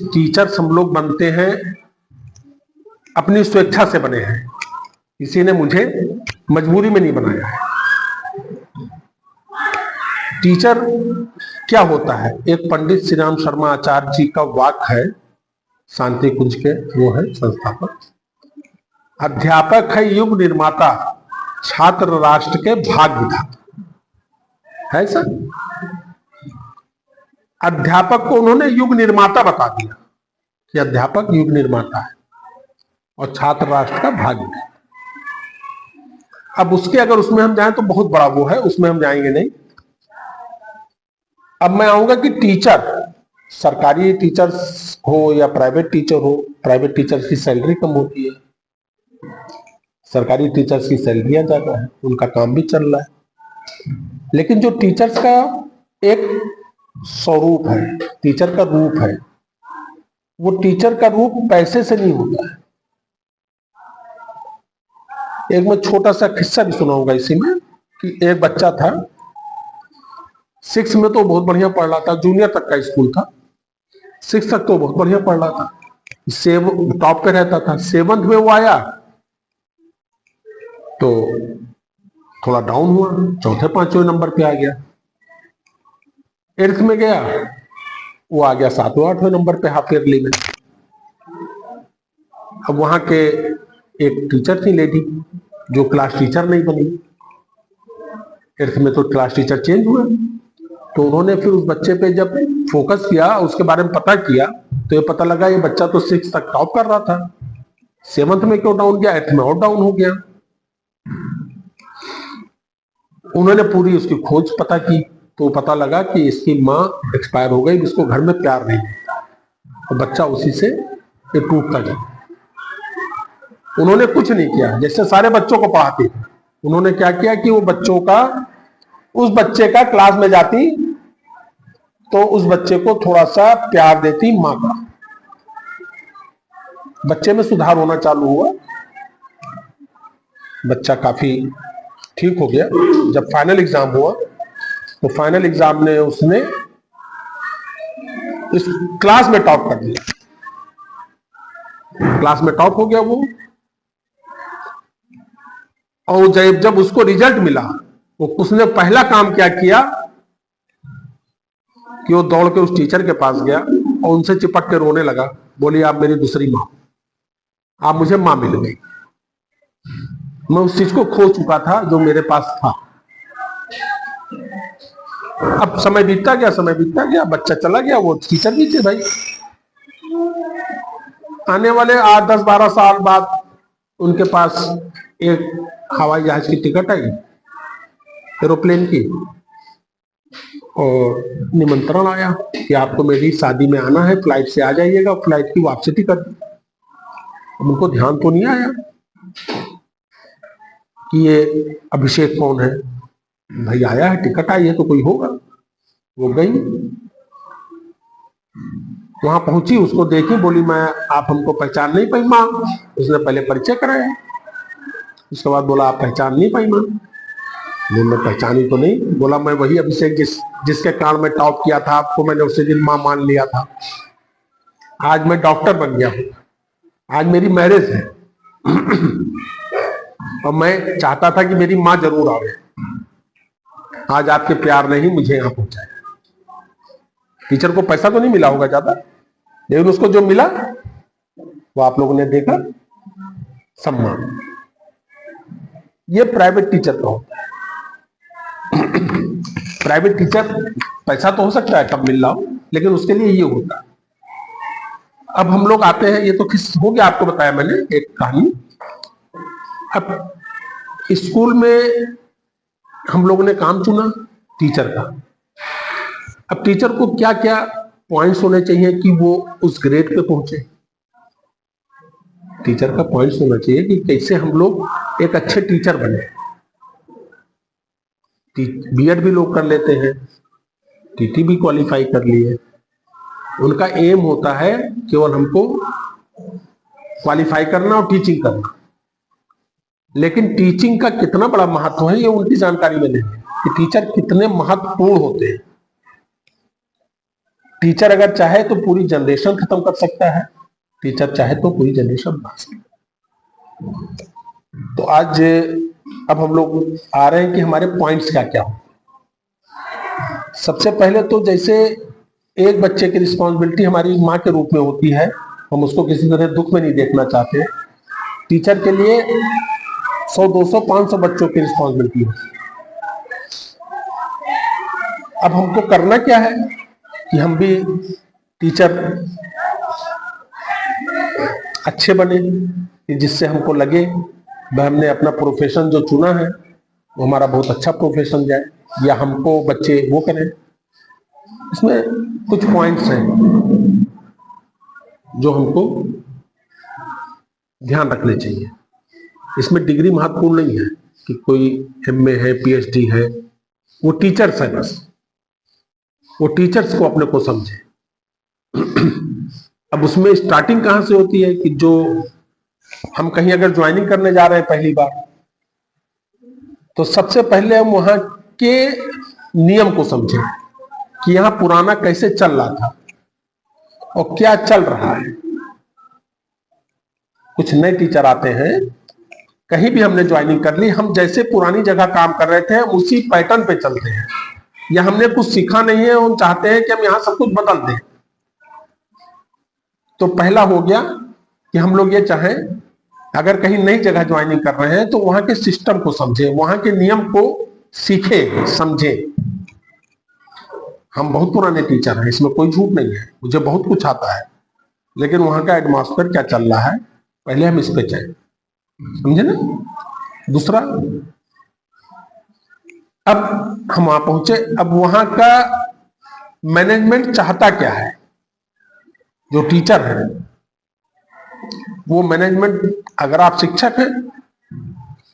Teachers हम लोग बनते हैं, अपनी स्वेच्छा से बने हैं, किसी ने मुझे मजबूरी में नहीं बनाया है। टीचर क्या होता है? एक पंडित श्री राम शर्मा आचार्य जी का वाक्य है, शांति कुंज के, वो है संस्थापक। अध्यापक है युग निर्माता, छात्र राष्ट्र के भाग्य विधाता। है सर, अध्यापक को उन्होंने युग निर्माता बता दिया कि अध्यापक युग निर्माता है और छात्र राष्ट्र का भाग्य है। अब उसके अगर उसमें हम जाएं तो बहुत बड़ा वो है, उसमें हम जाएंगे नहीं। अब मैं आऊंगा कि टीचर, सरकारी टीचर्स हो या प्राइवेट टीचर हो, प्राइवेट टीचर्स की सैलरी कम होती है, सरकारी टीचर्स की सैलरियां ज्यादा है, उनका काम भी चल रहा है। लेकिन जो टीचर्स का एक स्वरूप है, टीचर का रूप है, वो टीचर का रूप पैसे से नहीं होता है। एक मैं छोटा सा किस्सा भी सुनाऊंगा इसी में कि एक बच्चा था, 6 में तो बहुत बढ़िया पढ़ रहा था, जूनियर तक का स्कूल था, 6 तक तो बहुत बढ़िया पढ़ रहा था, टॉप पे रहता था। 7th में वो आया तो थोड़ा डाउन हुआ, चौथे 5वें नंबर पे आ गया। 8th में गया, वो आ गया 7वें 8वें नंबर पे हाफ ईयरली में। अब वहां के एक टीचर थी लेडी, जो क्लास टीचर नहीं बनी। 8th में तो क्लास टीचर चेंज हुआ, तो उन्होंने फिर उस बच्चे पे जब फोकस किया, उसके बारे में पता किया, तो ये पता लगा ये बच्चा तो 6 तक टॉप कर रहा था, 7th में क्यों डाउन गया, 8th में और डाउन हो गया। उन्होंने पूरी उसकी खोज पता की, तो पता लगा कि इसकी माँ एक्सपायर हो गई, जिसको घर में प्यार नहीं मिलता, और बच्चा उसी से टूटता गया। उन्होंने कुछ नहीं किया, जैसे सारे बच्चों को पढ़ाती थी, उन्होंने क्या किया कि वो उस बच्चे का क्लास में जाती तो उस बच्चे को थोड़ा सा प्यार देती माँ का। बच्चे में सुधार होना चालू हुआ, बच्चा काफी ठीक हो गया। जब फाइनल एग्जाम हुआ तो फाइनल एग्जाम में उसने इस क्लास में टॉप कर दिया, क्लास में टॉप हो गया वो। और जब उसको रिजल्ट मिला, उसने पहला काम क्या किया कि वो दौड़ के उस टीचर के पास गया और उनसे चिपक के रोने लगा, बोली आप मेरी दूसरी माँ, आप मुझे माँ मिल गई, मैं उस चीज को खो चुका था जो मेरे पास था। अब समय बीतता गया, बच्चा चला गया, वो टीचर भी थे भाई। आने वाले 8, 10, 12 साल बाद उनके पास एक हवाई जहाज की टिकट आई, एरोप्लेन की, और निमंत्रण आया कि आपको मेरी शादी में आना है, फ्लाइट से आ जाइएगा, फ्लाइट की वापसी टिकट। उनको ध्यान तो नहीं आया कि ये अभिषेक कौन है, भाई आया है, टिकट आई है तो कोई होगा। वो गई, वहां पहुंची, उसको देखी, बोली मैं, आप हमको पहचान नहीं पाई माँ। उसने पहले परिचय कराया, उसके बाद बोला आप पहचान नहीं पाई माँ। मैं पहचानी तो नहीं। बोला मैं वही अभिषेक जिसके कारण मैं टॉप किया था, आपको मैंने उसी दिन माँ मान लिया था। आज मैं डॉक्टर बन गया हूं, आज मेरी मैरिज है और मैं चाहता था कि मेरी माँ जरूर आवे, आज आपके प्यार ने ही मुझे यहां पहुंचाया। टीचर को पैसा तो नहीं मिला होगा ज्यादा, लेकिन उसको जो मिला वो आप लोगों ने देखा, सम्मान। ये प्राइवेट टीचर का होता है। प्राइवेट टीचर पैसा तो हो सकता है कब मिल रहा हो, लेकिन उसके लिए ये होता है। अब हम लोग आते हैं, ये तो किस हो गया, आपको बताया मैंने एक कहानी। अब स्कूल में हम लोगों ने काम चुना टीचर का। अब टीचर को क्या क्या पॉइंट्स होने चाहिए कि वो उस ग्रेड पे पहुंचे। टीचर का पॉइंट्स होना चाहिए कि कैसे हम लोग एक अच्छे टीचर बने। बीएड भी लोग कर लेते हैं, टीटी भी क्वालिफाई कर लिए, उनका एम होता है केवल हमको क्वालिफाई करना और टीचिंग करना। लेकिन टीचिंग का कितना बड़ा महत्व है ये उनकी जानकारी में नहीं है कि टीचर कितने महत्वपूर्ण होते हैं। टीचर अगर चाहे तो पूरी जनरेशन खत्म कर सकता है, टीचर चाहे तो पूरी जनरेशन बना सकता है। तो आज अब हम लोग आ रहे हैं कि हमारे पॉइंट्स क्या क्या हो। सबसे पहले तो जैसे एक बच्चे की रिस्पॉन्सिबिलिटी हमारी माँ के रूप में होती है, हम उसको किसी तरह दुख में नहीं देखना चाहते। टीचर के लिए 100, 200, 500 बच्चों की रिस्पॉन्सिबिलिटी होती है। अब हमको करना क्या है कि हम भी टीचर अच्छे बने, कि जिससे हमको लगे भाई हमने अपना प्रोफेशन जो चुना है वो हमारा बहुत अच्छा प्रोफेशन जाए, या हमको बच्चे वो करें। इसमें कुछ पॉइंट्स हैं जो हमको ध्यान रखने चाहिए। इसमें डिग्री महत्वपूर्ण नहीं है कि कोई एमए है, पीएचडी है, वो टीचर्स है, बस वो टीचर्स को अपने को समझे। अब उसमें स्टार्टिंग कहां से होती है कि जो हम कहीं अगर ज्वाइनिंग करने जा रहे हैं पहली बार, तो सबसे पहले हम वहां के नियम को समझें कि यहां पुराना कैसे चल रहा था और क्या चल रहा है। कुछ नए टीचर आते हैं, कहीं भी हमने ज्वाइनिंग कर ली, हम जैसे पुरानी जगह काम कर रहे थे हम उसी पैटर्न पे चलते हैं, या हमने कुछ सीखा नहीं है, हम चाहते हैं कि हम यहां सब कुछ बदल दें। तो पहला हो गया कि हम लोग ये चाहें अगर कहीं नई जगह ज्वाइनिंग कर रहे हैं तो वहां के सिस्टम को समझें, वहां के नियम को सीखें, समझें। हम बहुत पुराने टीचर हैं, इसमें कोई झूठ नहीं है, मुझे बहुत कुछ आता है, लेकिन वहां का एटमॉस्फेयर क्या चल रहा है पहले हम इस पे जाएं, समझे ना। दूसरा, अब हम वहां पहुंचे, अब वहां का मैनेजमेंट चाहता क्या है। जो टीचर है वो मैनेजमेंट, अगर आप शिक्षक हैं,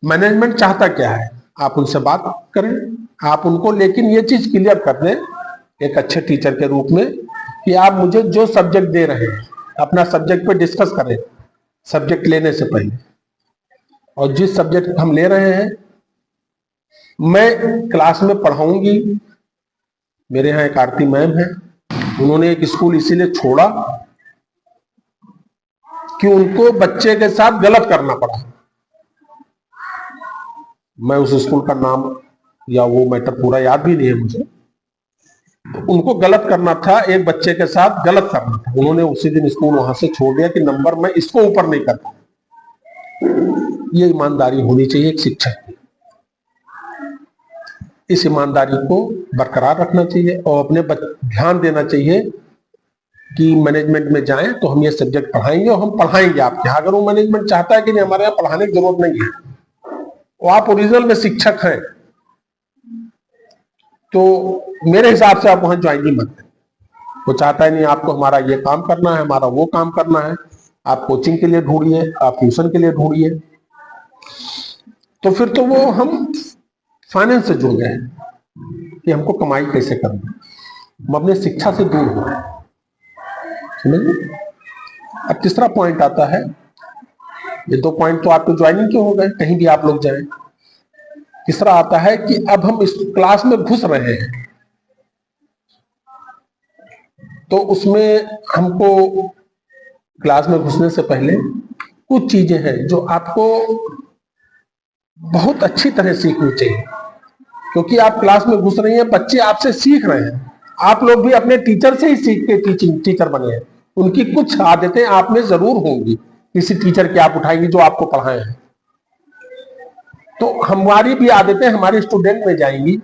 मैनेजमेंट चाहता क्या है, आप उनसे बात करें, आप उनको लेकिन ये चीज क्लियर कर दें एक अच्छे टीचर के रूप में कि आप मुझे जो सब्जेक्ट दे रहे हैं अपना सब्जेक्ट पे डिस्कस करें सब्जेक्ट लेने से पहले। और जिस सब्जेक्ट हम ले रहे हैं मैं क्लास में पढ़ाऊंगी। मेरे यहाँ एक आरती मैम है, उन्होंने एक स्कूल इसीलिए छोड़ा कि उनको बच्चे के साथ गलत करना पड़ा। मैं उस स्कूल का नाम या वो मैटर पूरा याद भी नहीं है मुझे। तो उनको गलत करना था, एक बच्चे के साथ गलत करना था, उन्होंने उसी दिन स्कूल वहां से छोड़ दिया कि नंबर मैं इसको ऊपर नहीं करता। ये ईमानदारी होनी चाहिए एक शिक्षक की, इस ईमानदारी को बरकरार रखना चाहिए और अपने ध्यान देना चाहिए कि मैनेजमेंट में जाएं तो हम ये सब्जेक्ट पढ़ाएंगे और हम पढ़ाएंगे आपके यहाँ। अगर वो मैनेजमेंट चाहता है कि नहीं हमारे यहाँ पढ़ाने की जरूरत नहीं है, वो आप ओरिजिनल में शिक्षक हैं, तो मेरे हिसाब से आप वहां ज्वाइनिंग मत करें। वो चाहता है नहीं आपको हमारा ये काम करना है, हमारा वो काम करना है, आप कोचिंग के लिए ढूंढिए, आप ट्यूशन के लिए ढूंढिए, तो फिर तो वो हम फाइनेंस से जुड़ गए कि हमको कमाई कैसे करना है, हम अपने शिक्षा से दूर हो गए। समझिए। अब तीसरा पॉइंट आता है, ये दो पॉइंट तो आपको ज्वाइनिंग के हो गए, कहीं भी आप लोग जाएं। तीसरा आता है कि अब हम इस क्लास में घुस रहे हैं, तो उसमें हमको क्लास में घुसने से पहले कुछ चीजें हैं जो आपको बहुत अच्छी तरह सीखनी चाहिए, क्योंकि आप क्लास में घुस रही हैं, बच्चे आपसे सीख रहे हैं, आप लोग भी अपने टीचर से ही सीख के टीचर बने हैं। उनकी कुछ आदतें आप में जरूर होंगी, किसी टीचर की आप उठाएंगी जो आपको पढ़ाए हैं, तो हमारी भी आदतें हमारे स्टूडेंट में जाएंगी।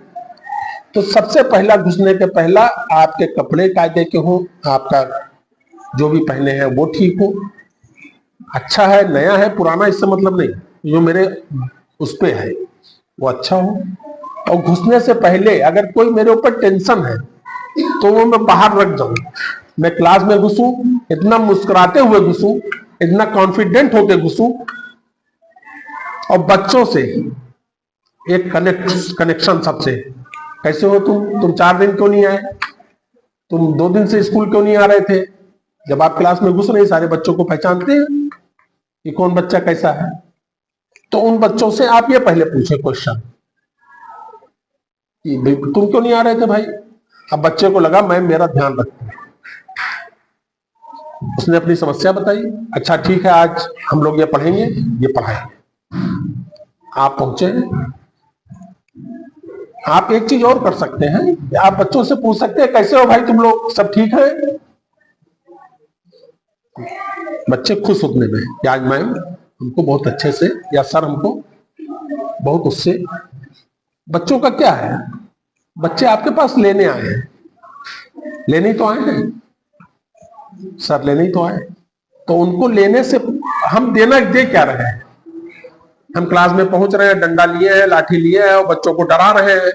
तो सबसे पहला घुसने के पहला आपके कपड़े कायदे के हो, आपका जो भी पहने हैं वो ठीक हो, अच्छा है, नया है, पुराना इससे मतलब नहीं, जो मेरे उस पे है वो अच्छा हो। और घुसने से पहले अगर कोई मेरे ऊपर टेंशन है तो वो मैं बाहर रख जाऊं, मैं क्लास में घुसूं, इतना मुस्कुराते हुए घुसूं, इतना कॉन्फिडेंट होके घुसूं, और बच्चों से एक कनेक्शन सबसे, कैसे हो तुम 4 दिन क्यों नहीं आए, तुम 2 दिन से स्कूल क्यों नहीं आ रहे थे। जब आप क्लास में घुस रहे सारे बच्चों को पहचानते हैं कि कौन बच्चा कैसा है, तो उन बच्चों से आप ये पहले पूछे क्वेश्चन कि तुम क्यों नहीं आ रहे थे भाई। अब बच्चे को लगा मैं मेरा ध्यान रखता हूं, उसने अपनी समस्या बताई। अच्छा ठीक है, आज हम लोग ये पढ़ेंगे, ये पढ़ाएंगे। आप पहुंचे, आप एक चीज और कर सकते हैं, आप बच्चों से पूछ सकते हैं कैसे हो भाई तुम लोग, सब ठीक है? बच्चे खुश होने में कि आज मैम हमको बहुत अच्छे से, या सर हमको बहुत उससे। बच्चों का क्या है, बच्चे आपके पास लेने आए हैं, लेने तो आए हैं, सर लेने ही तो आए। तो उनको लेने से हम देना दे क्या रहे हैं? हम क्लास में पहुंच रहे हैं, डंडा लिए हैं, लाठी लिए हैं और बच्चों को डरा रहे हैं।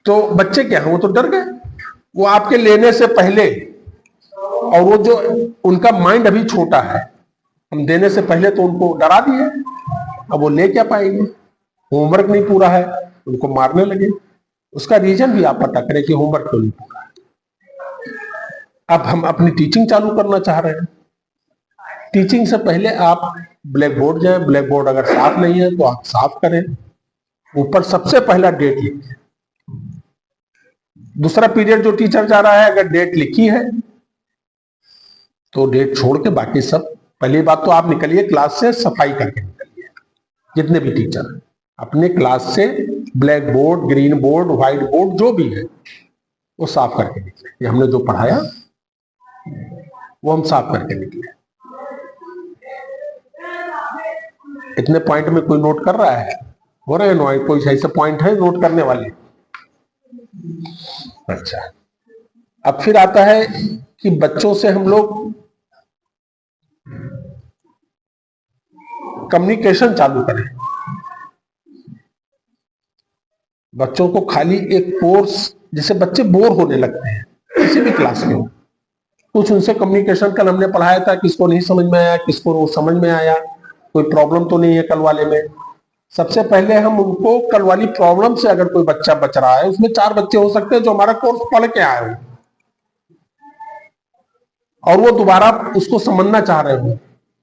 तो बच्चे क्या है, वो तो डर गए। वो आपके लेने से पहले, और वो जो उनका माइंड अभी छोटा है, हम देने से पहले तो उनको डरा दिए। अब वो ले क्या पाएंगे? होमवर्क नहीं पूरा है, उनको मारने लगे। उसका रीजन भी आप पता करें कि होमवर्क क्यों नहीं पूरा है। अब हम अपनी टीचिंग चालू करना चाह रहे हैं। टीचिंग से पहले आप ब्लैक बोर्ड जाए, ब्लैक बोर्ड अगर साफ नहीं है तो आप साफ करें, ऊपर सबसे पहला डेट लिखें। दूसरा पीरियड जो टीचर जा रहा है, अगर डेट लिखी है तो डेट छोड़ के बाकी सब, पहली बात तो आप निकलिए क्लास से सफाई करके निकलिए। जितने भी टीचर हैं अपने क्लास से black board, green board, white board जो भी है वो साफ करके निकले। ये हमने जो पढ़ाया वो हम साफ करके निकले। इतने पॉइंट में कोई नोट कर रहा है? हो रहे हैं नोट? कोई ऐसे पॉइंट है नोट करने वाले? अच्छा, अब फिर आता है कि बच्चों से हम लोग कम्युनिकेशन चालू करें। बच्चों को खाली एक कोर्स, जैसे बच्चे बोर होने लगते हैं किसी भी क्लास में, कुछ उनसे कम्युनिकेशन, कल हमने पढ़ाया था, किसको नहीं समझ में आया, किसको वो समझ में आया, कोई प्रॉब्लम तो नहीं है कल वाले में। सबसे पहले हम उनको कल वाली प्रॉब्लम से, अगर कोई बच्चा बच रहा है, उसमें 4 बच्चे हो सकते हैं जो हमारा कोर्स पढ़ के आए हो और वो दोबारा उसको समझना चाह रहे हो,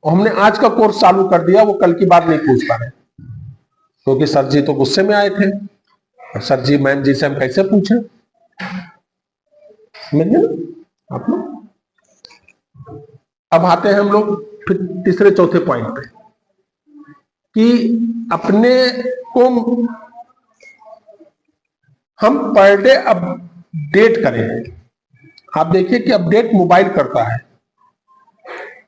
और हमने आज का कोर्स चालू कर दिया, वो कल की बात नहीं पूछ पा रहे क्योंकि सर जी तो गुस्से में आए थे। सर जी मैम जी से हम कैसे पूछें? आप लोग अब आते हैं हम लोग फिर तीसरे चौथे पॉइंट पे कि अपने को हम पर डे अपडेट करें। आप देखिए कि अपडेट मोबाइल करता है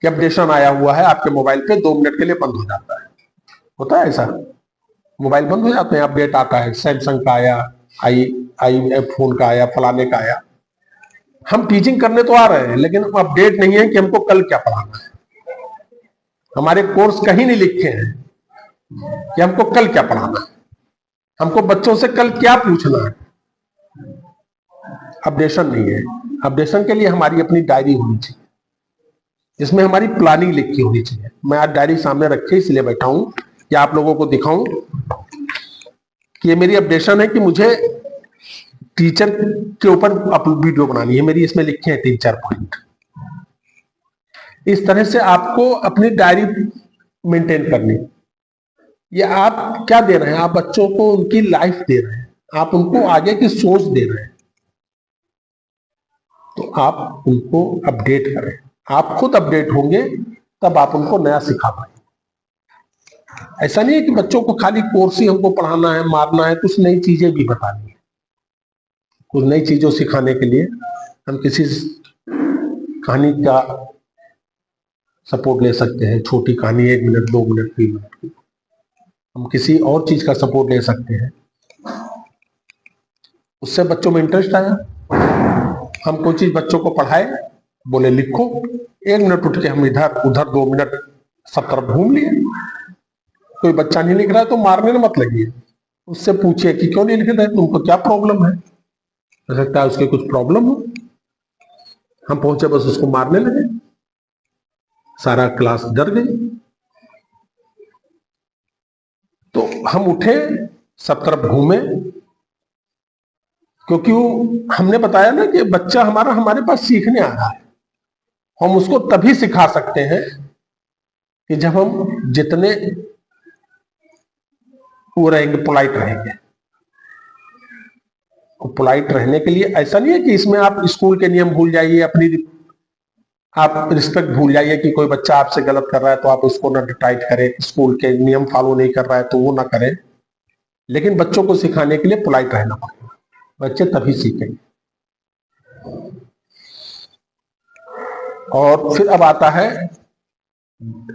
कि अपडेशन आया हुआ है आपके मोबाइल पे, 2 मिनट के लिए बंद हो जाता है। होता है ऐसा? मोबाइल बंद हो जाते हैं, अपडेट आता है, सैमसंग का आया, आई फोन का आया, फलाने का आया। हम टीचिंग करने तो आ रहे हैं लेकिन अपडेट नहीं है कि हमको कल क्या पढ़ाना है। हमारे कोर्स कहीं नहीं लिखे हैं कि हमको कल क्या पढ़ाना है, हमको बच्चों से कल क्या पूछना है। अपडेशन नहीं है। अपडेशन के लिए हमारी अपनी डायरी होनी चाहिए जिसमें हमारी प्लानिंग लिखी होनी चाहिए। मैं आज डायरी सामने रखे इसलिए बैठा हूं कि आप लोगों को दिखाऊं कि ये मेरी अपडेशन है कि मुझे टीचर के ऊपर वीडियो बनानी है मेरी। इसमें लिखे हैं 3-4 पॉइंट। इस तरह से आपको अपनी डायरी मेंटेन करनी। ये आप क्या दे रहे हैं? आप बच्चों को उनकी लाइफ दे रहे हैं, आप उनको आगे की सोच दे रहे हैं। तो आप उनको अपडेट करें। आप खुद अपडेट होंगे तब आप उनको नया सिखा पाएंगे। ऐसा नहीं है कि बच्चों को खाली कोर्स ही हमको पढ़ाना है, मारना है, कुछ नई चीजें भी बतानी है। कुछ नई चीजों सिखाने के लिए हम किसी कहानी का सपोर्ट ले सकते हैं, छोटी कहानी 1 मिनट, 2 मिनट, 3 मिनट की। हम किसी और चीज का सपोर्ट ले सकते हैं, उससे बच्चों में इंटरेस्ट आया। हम कोई चीज बच्चों को पढ़ाए, बोले लिखो, 1 मिनट उठ के हम इधर उधर 2 मिनट सब तरफ घूम लिए। कोई बच्चा नहीं लिख रहा है तो मारने में मत लगिए, उससे पूछिए कि क्यों नहीं लिख रहे, तुमको क्या प्रॉब्लम है। हो सकता है उसके कुछ प्रॉब्लम हो। हम पहुंचे बस उसको मारने लगे, सारा क्लास डर गई। तो हम उठे, सब तरफ घूमे, क्योंकि वो हमने बताया ना कि बच्चा हमारा हमारे पास सीखने आ रहा है। हम उसको तभी सिखा सकते हैं कि जब हम जितने वो रहेंगे, पोलाइट रहेंगे। पोलाइट रहने के लिए ऐसा नहीं है कि इसमें आप स्कूल के नियम भूल जाइए, अपनी आप रिस्पेक्ट भूल जाइए कि कोई बच्चा आपसे गलत कर रहा है तो आप उसको ना टाइट करें, स्कूल के नियम फॉलो नहीं कर रहा है तो वो ना करें। लेकिन बच्चों को सिखाने के लिए पोलाइट रहना पड़ेगा, बच्चे तभी सीखेंगे। और फिर अब आता है,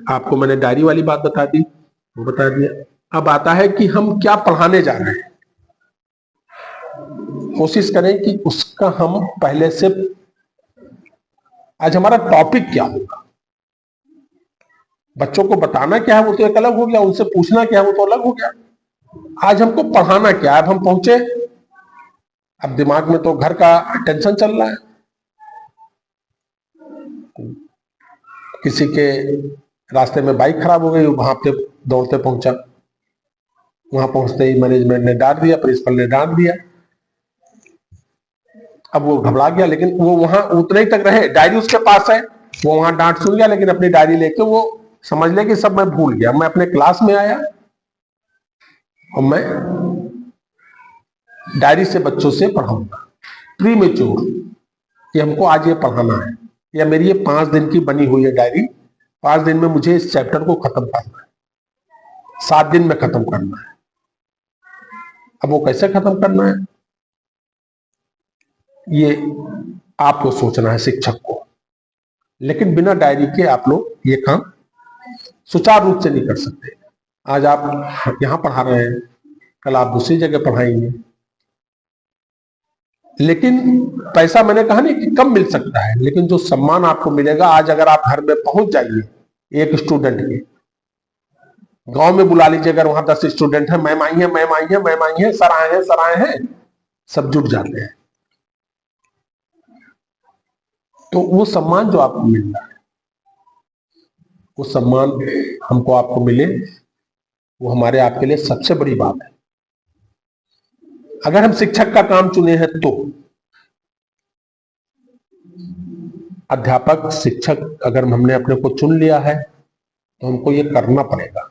आपको मैंने डायरी वाली बात बता दी, वो बता दिया। अब आता है कि हम क्या पढ़ाने जा रहे हैं। कोशिश करें कि उसका हम पहले से, आज हमारा टॉपिक क्या होगा, बच्चों को बताना क्या है वो तो एक अलग हो गया, उनसे पूछना क्या है वो तो अलग हो गया। आज हमको पढ़ाना क्या है। अब हम पहुंचे, अब दिमाग में तो घर का टेंशन चल रहा है, किसी के रास्ते में बाइक खराब हो गई, वहां पे दौड़ते पहुंचा, वहां पहुंचते ही मैनेजमेंट ने डांट दिया, प्रिंसिपल ने डांट दिया। अब वो घबरा गया, लेकिन वो वहां उतने ही तक रहे, डायरी उसके पास है, वो वहां डांट सुन गया, लेकिन अपनी डायरी लेके वो समझ ले कि सब मैं भूल गया। मैं अपने क्लास में आया और मैं डायरी से बच्चों से पढ़ाऊंगा प्री मेच्योर कि हमको आज ये पढ़ाना है, या मेरी ये 5 दिन की बनी हुई है डायरी, 5 दिन में मुझे इस चैप्टर को खत्म करना है, 7 दिन में खत्म करना है। अब वो कैसे खत्म करना है ये आपको सोचना है, शिक्षक को। लेकिन बिना डायरी के आप लोग ये काम सुचारू रूप से नहीं कर सकते। आज आप यहां पढ़ा रहे हैं, कल आप दूसरी जगह पढ़ाएंगे, लेकिन पैसा मैंने कहा नहीं कि कम मिल सकता है, लेकिन जो सम्मान आपको मिलेगा, आज अगर आप घर में पहुंच जाइए एक स्टूडेंट के, गांव में बुला लीजिए, अगर वहां 10 स्टूडेंट है, मैम आई है, मैम आई है, मैम आई है, सर आए हैं, सर आए हैं, सब जुट जाते हैं। तो वो सम्मान जो आपको मिल रहा है, वो सम्मान हमको आपको मिले, वो हमारे आपके लिए सबसे बड़ी बात है। अगर हम शिक्षक का काम चुने हैं तो अध्यापक शिक्षक अगर हमने अपने को चुन लिया है तो हमको ये करना पड़ेगा।